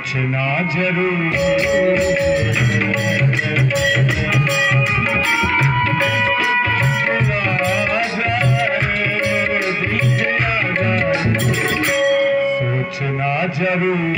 सोचना जरूर सोचना जरूर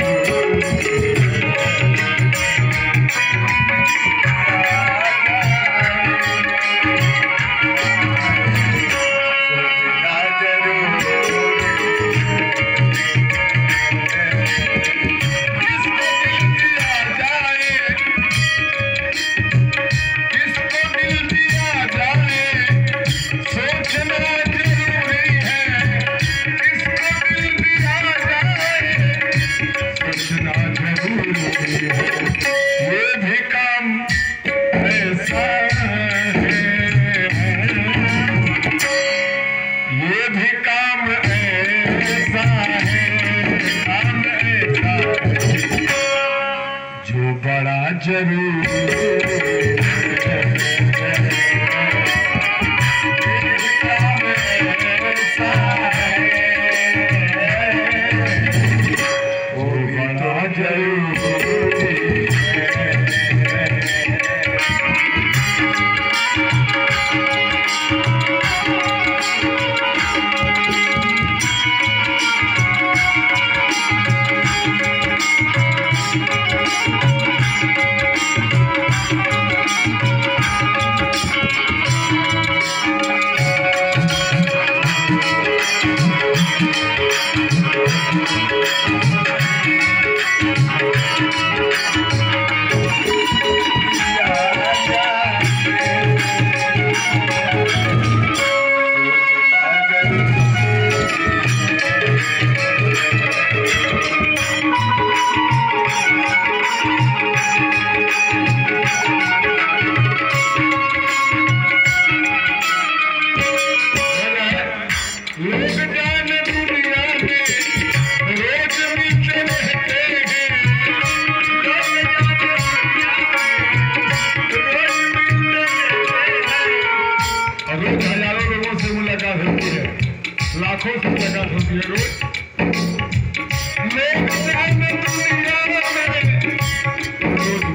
लाखों से मुलाकात होती है रोज।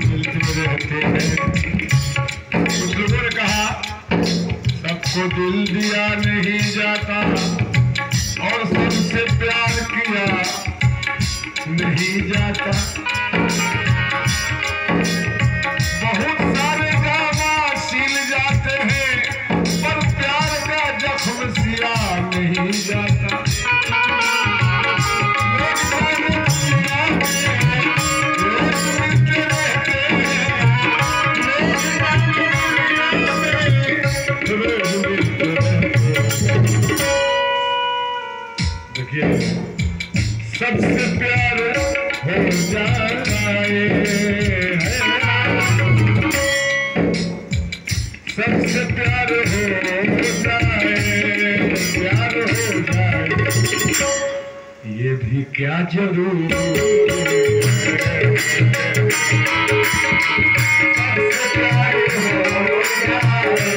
मिलते रहते हैं। कुछ लोगों ने कहा सबको दिल दिया नहीं जाता और सबसे प्यार किया नहीं जाता। बहुत सारे गावा सील जाते हैं पर प्यार का जख्म सिया नहीं जाता। देखिए सबसे प्यार हो जाए, सबसे प्यार हो जाए, प्यार हो जाए ये भी क्या जरूर। सबसे प्यार हो जाए ये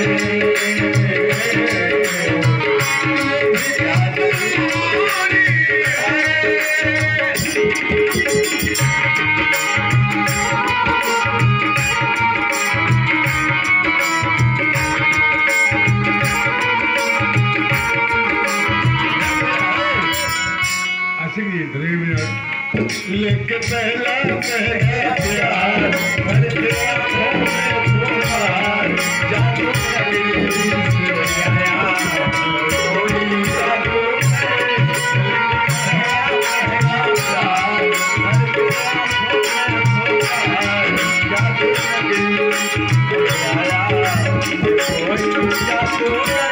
भी क्या जरूरी है। लेके पहला पहला प्यार भर के आँखों में फुहार, जादू करे से गया कोई जादू करे। पहला प्यार भर के आँखों में फुहार, जादू करे कोई जादू करे।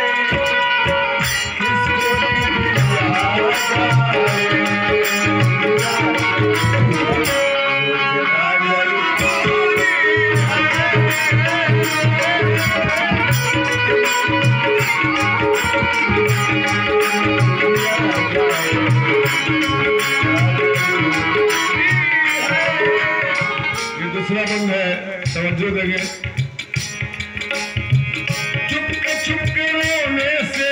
ये दूसरा बंद है, तवज्जो देंगे। चुपके चुपके रोने से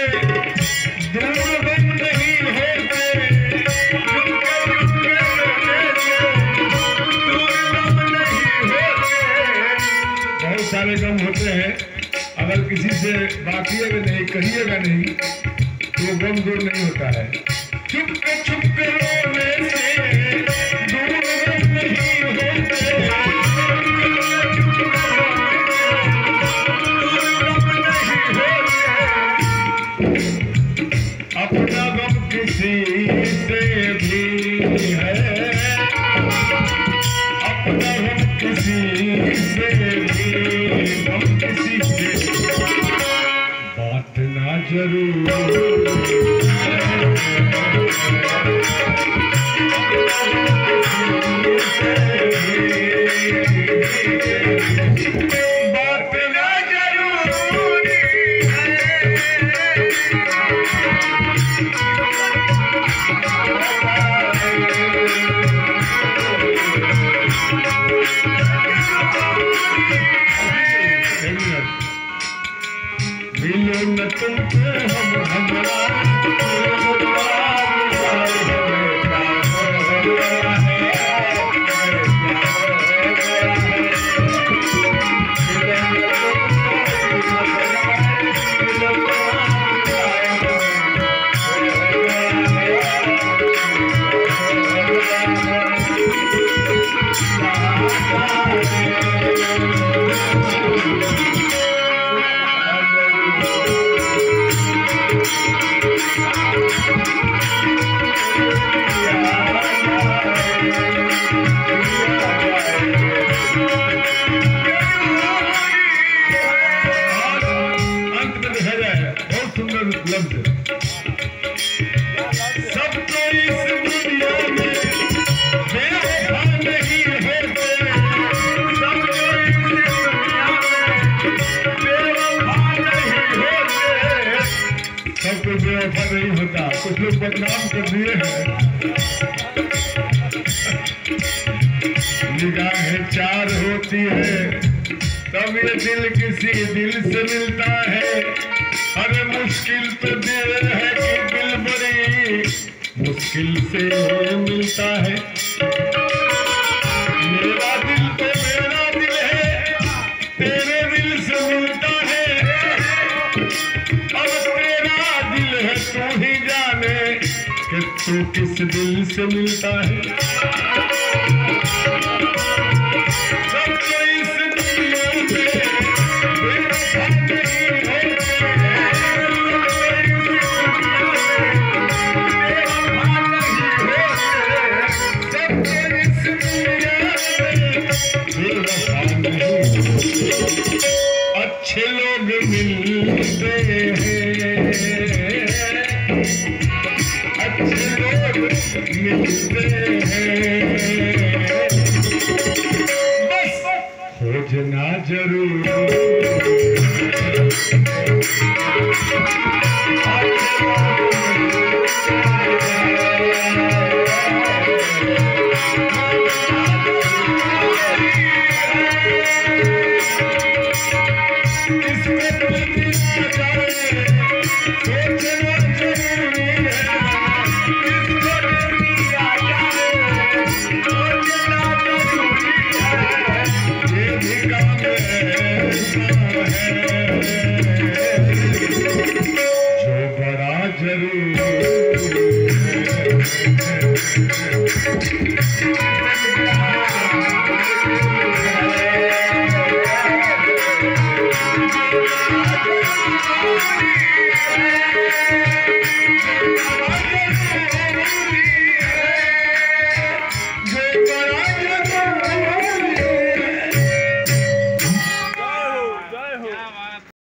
दूर बंद नहीं होते, चुपके चुपके रोने से सारे गम होते हैं, अगर किसी से बांटिएगा नहीं, कहिएगा नहीं, तो गम दूर नहीं होता है। चुप के रोने से दूर गम नहीं होते, अपना गम किसी से भी है, अपना गम किसी से भी, गम किसी से बांटना जरूर बांटना जरूरी मिलो न तुमसे हम हमरा बेवफा नहीं होता, कुछ लोग बदनाम कर दिए हैं। निगाहें चार होती है तब ये दिल किसी दिल से मिलता है, अरे मुश्किल तो दिल है कि दिल बड़ी मुश्किल से मिलता है। मेरा दिल तो मेरा दिल है, तेरे दिल से मिलता है, अब तेरा दिल है तू ही जाने कि तू किस दिल से मिलता है। सबको इस दुनिया में बेवफा नहीं होते, बेवफा नहीं होते, सबको इस दुनिया में बेवफा नहीं होते। अच्छे लोग मिलते हैं, अच्छे लोग मिलते हैं, बस खोजना जरूर